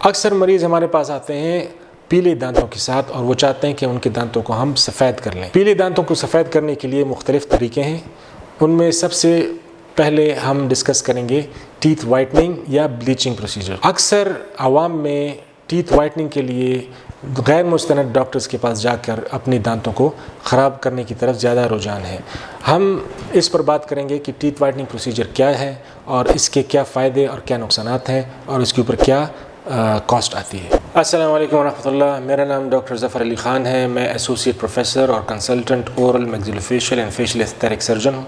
اکثر مریض ہمارے پاس آتے ہیں پیلے دانتوں کے ساتھ اور وہ چاہتے ہیں کہ ان کے دانتوں کو ہم سفید کر لیں۔ پیلے دانتوں کو سفید کرنے کے لیے مختلف طریقے ہیں، ان میں سب سے پہلے ہم ڈسکس کریں گے ٹیتھ وائٹننگ یا بلیچنگ پروسیجر۔ اکثر عوام میں ٹیتھ وائٹننگ کے لیے غیر مستند ڈاکٹرز کے پاس جا کر اپنے دانتوں کو خراب کرنے کی طرف زیادہ رجحان ہے۔ ہم اس پر بات کریں گے کہ ٹیتھ وائٹننگ پروسیجر کیا ہے اور اس کے کیا فائدے اور کیا نقصانات ہیں اور اس کے اوپر کیا کاسٹ آتی ہے۔ السلام علیکم ورحمۃ اللہ، میرا نام ڈاکٹر ظفر علی خان ہے، میں ایسوسیٹ پروفیسر اور consultant oral maxillofacial and facial aesthetic surgeon ہوں۔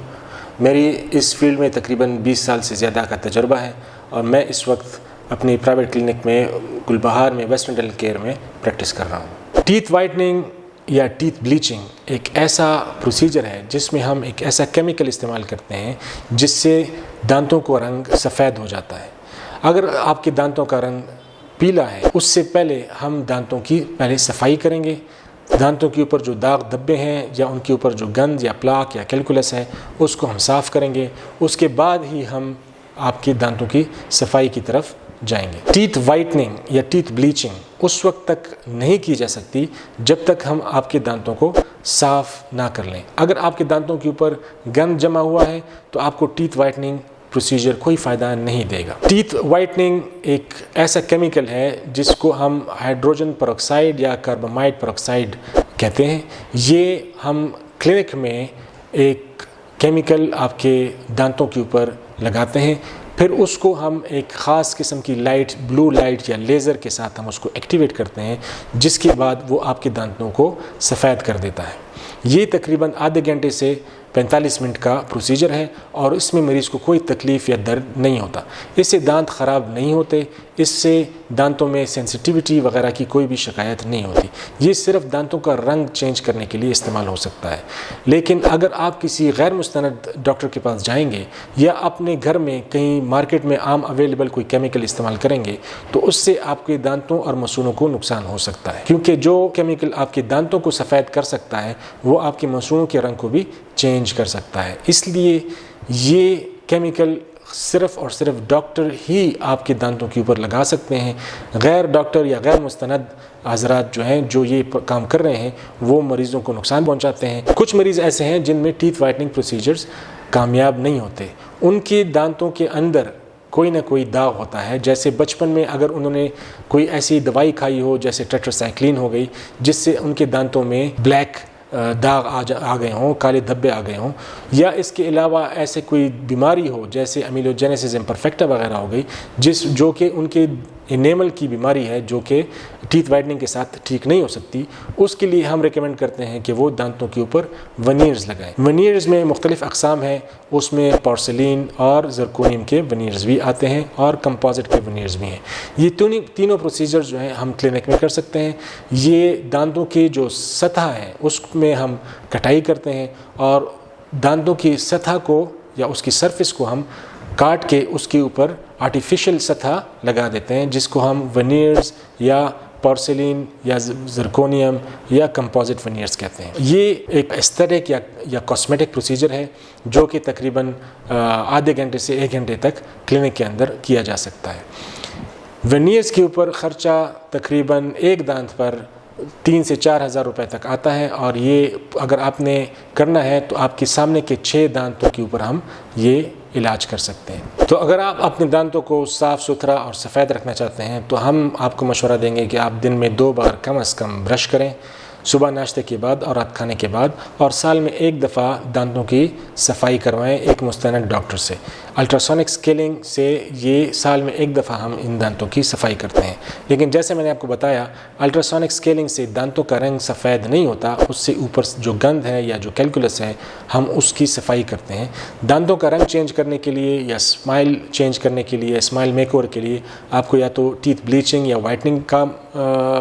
میری اس فیلڈ میں تقریباً 20 سال سے زیادہ کا تجربہ ہے اور میں اس وقت اپنی پرائیویٹ کلینک میں گلبہار میں ویسٹرن ڈینٹل کیئر میں پریکٹس کر رہا ہوں۔ ٹیتھ وائٹننگ یا ٹیتھ بلیچنگ ایک ایسا پروسیجر ہے جس میں ہم ایک ایسا کیمیکل استعمال کرتے ہیں جس سے دانتوں کو رنگ سفید ہو جاتا ہے۔ اگر آپ کے دانتوں کا رنگ پیلا ہے، اس سے پہلے ہم دانتوں کی پہلے صفائی کریں گے۔ دانتوں کے اوپر جو داغ دھبے ہیں یا ان کے اوپر جو گند یا پلاک یا کیلکولس ہے اس کو ہم صاف کریں گے، اس کے بعد ہی ہم آپ کے دانتوں کی صفائی کی طرف جائیں گے۔ ٹیتھ وائٹننگ یا ٹیتھ بلیچنگ اس وقت تک نہیں کی جا سکتی جب تک ہم آپ کے دانتوں کو صاف نہ کر لیں۔ اگر آپ کے دانتوں کے اوپر گند جمع ہوا ہے تو آپ کو ٹیتھ وائٹننگ پروسیجر کوئی فائدہ نہیں دے گا۔ ٹیتھ وائٹننگ ایک ایسا کیمیکل ہے جس کو ہم ہائیڈروجن پروکسائڈ یا کاربامائڈ پروکسائڈ کہتے ہیں۔ یہ ہم کلینک میں ایک کیمیکل آپ کے دانتوں کے اوپر لگاتے ہیں، پھر اس کو ہم ایک خاص قسم کی لائٹ، بلو لائٹ یا لیزر کے ساتھ ہم اس کو ایکٹیویٹ کرتے ہیں، جس کے بعد وہ آپ کے دانتوں کو سفید کر دیتا ہے۔ یہ تقریباً آدھے گھنٹے سے 45 منٹ کا پروسیجر ہے اور اس میں مریض کو کوئی تکلیف یا درد نہیں ہوتا۔ اس سے دانت خراب نہیں ہوتے، اس سے دانتوں میں سینسٹیوٹی وغیرہ کی کوئی بھی شکایت نہیں ہوتی۔ یہ صرف دانتوں کا رنگ چینج کرنے کے لیے استعمال ہو سکتا ہے۔ لیکن اگر آپ کسی غیر مستند ڈاکٹر کے پاس جائیں گے یا اپنے گھر میں کہیں مارکیٹ میں عام اویلیبل کوئی کیمیکل استعمال کریں گے تو اس سے آپ کے دانتوں اور مسونوں کو نقصان ہو سکتا ہے، کیونکہ جو کیمیکل آپ کے دانتوں کو سفید کر سکتا ہے وہ آپ کے مسونوں کے رنگ کو بھی چینج کر سکتا ہے۔ اس لیے یہ کیمیکل صرف اور صرف ڈاکٹر ہی آپ کے دانتوں کے اوپر لگا سکتے ہیں۔ غیر ڈاکٹر یا غیر مستند حضرات جو ہیں جو یہ کام کر رہے ہیں وہ مریضوں کو نقصان پہنچاتے ہیں۔ کچھ مریض ایسے ہیں جن میں ٹیتھ وائٹننگ پروسیجرز کامیاب نہیں ہوتے، ان کے دانتوں کے اندر کوئی نہ کوئی داغ ہوتا ہے، جیسے بچپن میں اگر انہوں نے کوئی ایسی دوائی کھائی ہو جیسے ٹیٹراسائکلین ہو گئی جس سے ان کے دانتوں میں بلیک داغ آ گئے ہوں، کالے دھبے آ گئے ہوں، یا اس کے علاوہ ایسے کوئی بیماری ہو جیسے امیلوجینیسس امپرفیکٹا وغیرہ ہو گئی جو کہ ان کے انیمل کی بیماری ہے جو کہ ٹیتھ وائٹننگ کے ساتھ ٹھیک نہیں ہو سکتی، اس کے لیے ہم ریکمینڈ کرتے ہیں کہ وہ دانتوں کے اوپر ونیئرز لگائیں۔ ونیئرز میں مختلف اقسام ہیں، اس میں پورسلین اور زرکونیم کے ونیئرز بھی آتے ہیں اور کمپوزٹ کے ونیئرز بھی ہیں۔ یہ تینوں پروسیجر جو ہیں ہم کلینک میں کر سکتے ہیں۔ یہ دانتوں کی جو سطح ہے اس میں ہم کٹائی کرتے ہیں اور دانتوں کی سطح کو یا اس کی سرفس کو ہم کاٹ کے اس کے اوپر آرٹیفیشل سطح لگا دیتے ہیں، جس کو ہم ونیئرز یا پورسلین یا زرکونیم یا کمپوزٹ ونیئرز کہتے ہیں۔ یہ ایک ایستھیٹک یا کاسمیٹک پروسیجر ہے جو کہ تقریباً آدھے گھنٹے سے 1 گھنٹے تک کلینک کے اندر کیا جا سکتا ہے۔ ونیئرز کے اوپر خرچہ تقریباً ایک دانت پر 3 سے 4 ہزار روپے تک آتا ہے، اور یہ اگر آپ نے کرنا ہے تو آپ کے سامنے کے 6 دانتوں کے اوپر ہم یہ علاج کر سکتے ہیں۔ تو اگر آپ اپنے دانتوں کو صاف ستھرا اور سفید رکھنا چاہتے ہیں تو ہم آپ کو مشورہ دیں گے کہ آپ دن میں 2 بار کم از کم برش کریں، صبح ناشتے کے بعد اور رات کھانے کے بعد، اور سال میں 1 دفعہ دانتوں کی صفائی کروائیں ایک مستند ڈاکٹر سے۔ الٹراسونک اسکیلنگ سے یہ سال میں 1 دفعہ ہم ان دانتوں کی صفائی کرتے ہیں، لیکن جیسے میں نے آپ کو بتایا الٹراسونک اسکیلنگ سے دانتوں کا رنگ سفید نہیں ہوتا، اس سے اوپر جو گند ہے یا جو کیلکولس ہے ہم اس کی صفائی کرتے ہیں۔ دانتوں کا رنگ چینج کرنے کے لیے یا اسمائل چینج کرنے کے لیے، اسمائل میک اوور کے لیے آپ کو یا تو ٹیتھ بلیچنگ یا وائٹننگ کا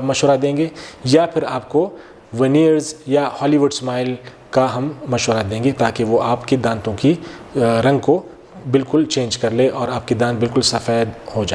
مشورہ دیں گے یا پھر آپ کو ونیئرز یا ہالی ووڈ اسمائل کا ہم مشورہ دیں گے تاکہ وہ آپ کے دانتوں کی رنگ کو بالکل چینج کر لے اور آپ کے دانت بالکل سفید ہو جائیں۔